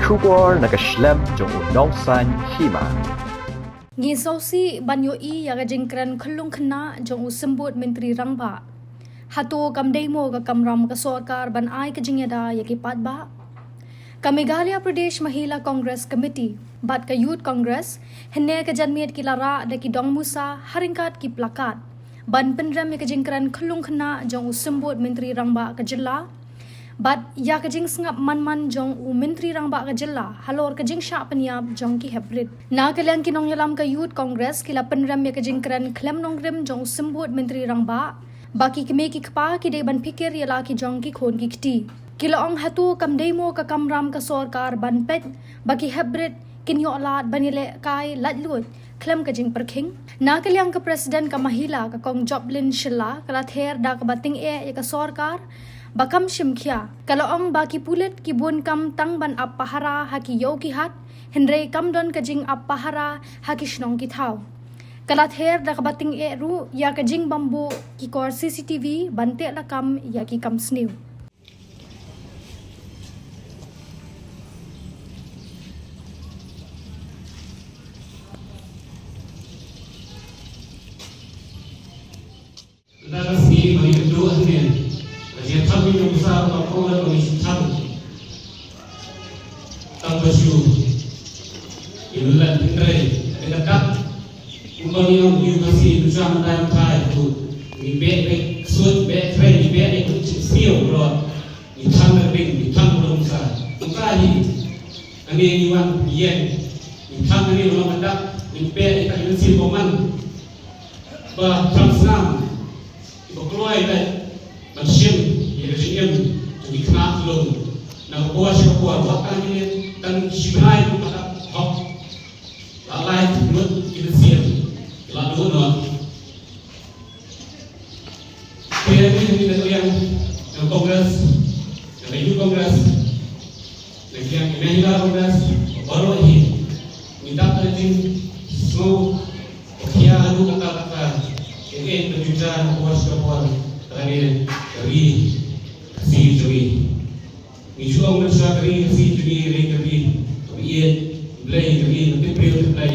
Shukor nakaslem jong unongsan Hima. Ngisausi banyoi yaga jengkran khulung khna jong usembut Menteri Rangba. Hato kamdemo ka Kamram ka Sorkar ban ai ka Jingiada yaki Paidbah. Ka Meghalaya Pradesh Mahila Congress Committee bat ka Youth Congress henne ka janmiat ki lara da ki dong musa haringkat ki plakat ban penram ka jengkran khulung khna jong usembut Menteri Rangba ka jilla. But ya kajing sengap man jong Menteri Rangba ka jilla halor kajing sya peniap jong ki hybrid. Na kalian kinong yalam ka Youth Congress kila penram ya kajing kran klem nongrim jong sembut Menteri Rangba. Baki kime ki kpa ki de ban pikir yala ki jong ki khon ki kti. Kila ong hatu kam demo ka Kamram ka Sorkar ban pet baki hybrid kinyo alat banile kai latlut klem kajing perking. Na kalian ka Presiden ka Mahila ka kong Joblin Shilla kala ther da ka bating ya ka Sorkar bakam shimkhya kalaong baki pulit ki bun kam tang ban appahara haki yo ki hat henre kam don kajing appahara haki shnong ki thau kalat her da kabating e ru ya kajing bambu ki kor CCTV bante la kam ya ki kam snew Narasi bagi kedua ni dia tahu yang besar kalau orang ini tahu tanpa syur ilulan pendrai dekat umang yang masih bersama dalam thai itu ni bek suat bek tray ni bek ikut skill bro ni thang ring ni thang belum besar muka ni ani wan yen ni thang ni orang mendak ni bek ikut mesin poman bah transnam ibu keluar dah macam Yajim jadi kena belum nak buat siapa buat kan ini dan siapa itu pada hok lalai menurut kita siap lalu no ini yang Kongres yang Youth Kongres yang Mahila Kongres baru ini minta kerjin semua kia adu kata ini berjuang buat siapa terakhir dari si jui, isu orang masyarakat si jui lagi kami, tapi ia belai kami nanti beliau belai.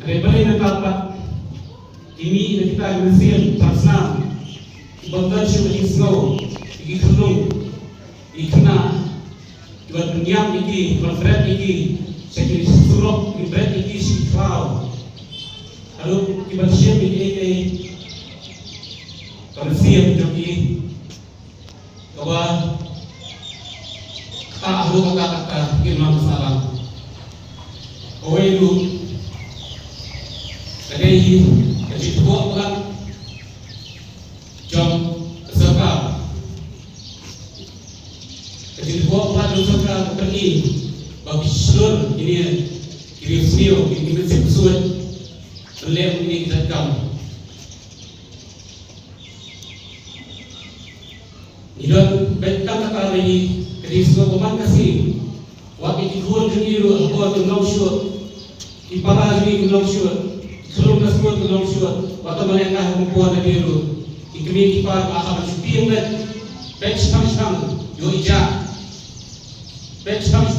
Ada belai nak apa? Ini kita mesti transnam, bangsa siapa snow, iki kelung, ikna, buat penyiap iki, buat berat iki, sekali suruk, berat iki si cloud. Lalu kita siap iki, kalau siap jadi bahwa tak perlu kata-kata firman masalah. Itu jadi buat bukan jom Sorkar. Jadi buat Sorkar pergi bagi seluruh ini kiri senior ini mesti bersuat berlem ini kita kam. Idan betang kata lagi jadi semua pemain kasih waktu di luar jeniru apa tu long shot di parah jeniru long shot sebelum nasibut long shot waktu mereka membuat jeniru di kami kita akan cuti yang batch kami yo ija batch kami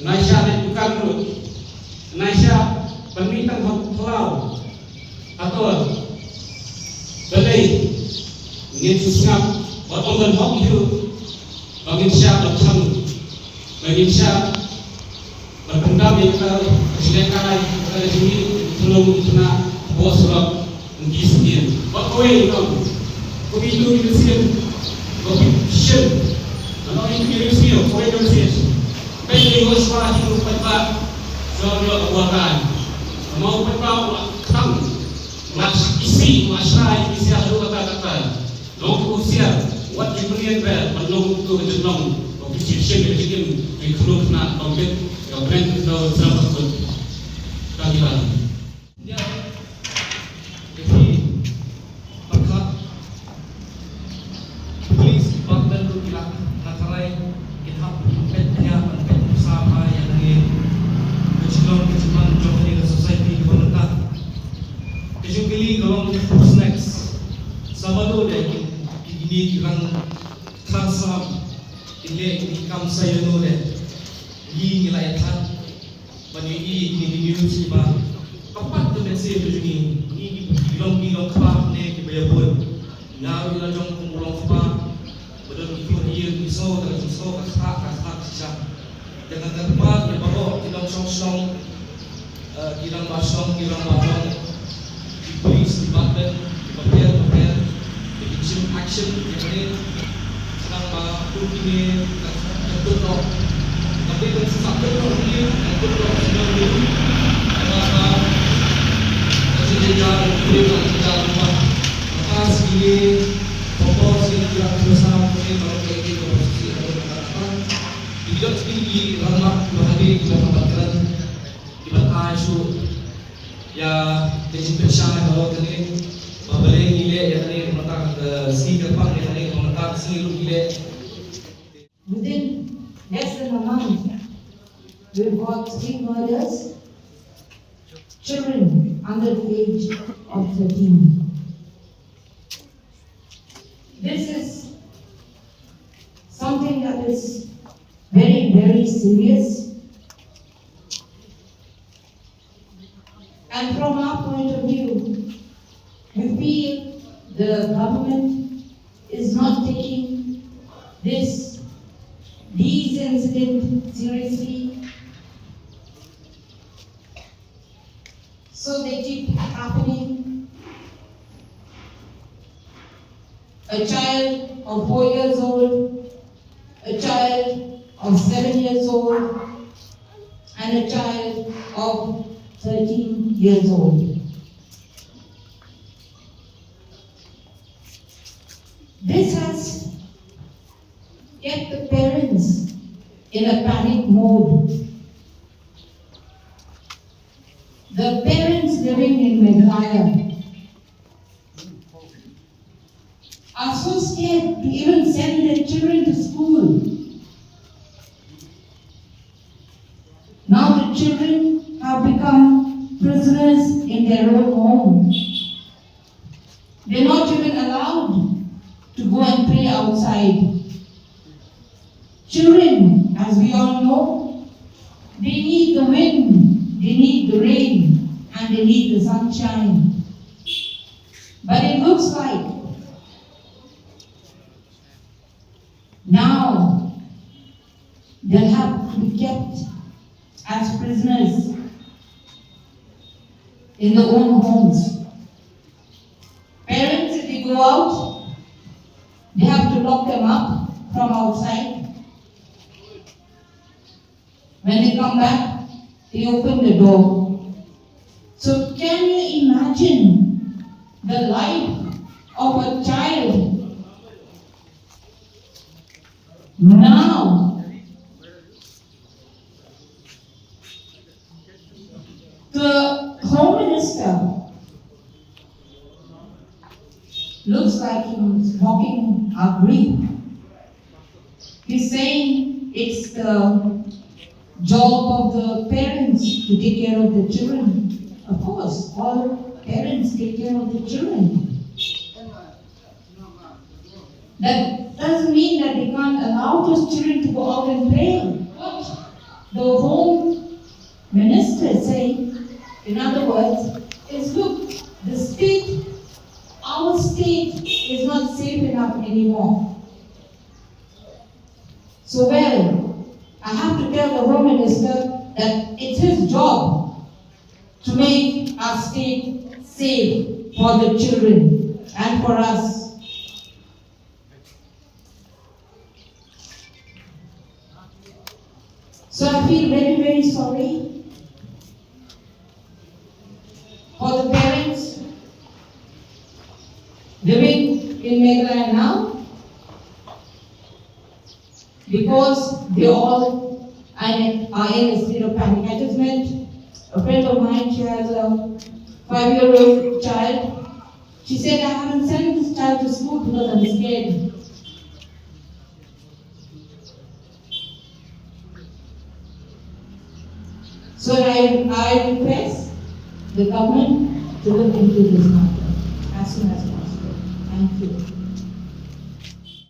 naisha dan bukan tu naisha pemerintah hotel atau belai ingin susah Waktu dan hok itu bagi siapa bertang, bagi siapa berpendam yang kesediakan pada sini belum kena bos surat mungkin sekian. Waktu itu, kopi itu dibersihkan, kopi shen, kalau itu dibersihkan, kopi dibersihkan. Baik di luar sekolah itu Paidbah, soal buatan, mau Paidbah tang, isi masyarakat isi ada kata-kata. Long usia, wat jumlah yang menung tu kejenong, ofisi siapa yang di keluar nak kompet, yang brand itu sama pun kajian. Dia, jadi perkat, please bantu tu kita nakarai kita kompetnya, kompet bersama yang ini kejenong jom di society kita. Kecuali kalau next, sama tu deh. Ini orang transam ini kam saya nolak yi nilai tan banyu i ni news ki ba kapat tu message tu ni long kapa ne ki bayapun ngawi la jong kumulong kapa bedon itu hier iso dan iso kata sisa dengan tempat yang baru kita song kilang basong di police department prepare action yang ini sedang tu kini tertutup tapi kan sesuatu ini tertutup sedang dulu apa masih jalan rumah maka segini pokok segini kira bersama mungkin kalau kayak gitu posisi atau apa tidak segini ramah berhari kita tempatkan di bawah isu ya desinfeksi kalau tadi babale gile ya tadi mata si kapang ya tadi mata si lu gile. Within less than a month, we've got 3 murders, children under the age of 13. This is something that is very, very serious. And from our point of view, we feel the government is not taking these incidents seriously. So they keep happening. A child of 4 years old, a child of 7 years old, and a child of 13 years old. This has kept the parents in a panic mode. The parents living in Meghalaya are so scared to even send their children to school. Now the children have become prisoners in their own home. They're not even allowed to go and play outside. Children, as we all know, they need the wind, they need the rain, and they need the sunshine. But it looks like now they'll have to be kept as prisoners in their own homes. Parents, if they go out, they have to lock them up from outside. When they come back, they open the door. So can you imagine the life of a child now? The Home Minister looks like he's mocking our grief. He's saying it's the job of the parents to take care of the children. Of course, all parents take care of the children. That doesn't mean that they can't allow those children to go out and play. What the Home Minister is saying, in other words, is look, the state, our state is not safe enough anymore. So I have to tell the Home Minister that it's his job to make our state safe for the children and for us. So I feel very, very sorry for the parents living in Meghalaya now, because they all are in a state of panic. I just met a friend of mine. She has a 5-year-old child. She said, I haven't sent this child to school because I'm scared. So I request the government to look into this matter as soon as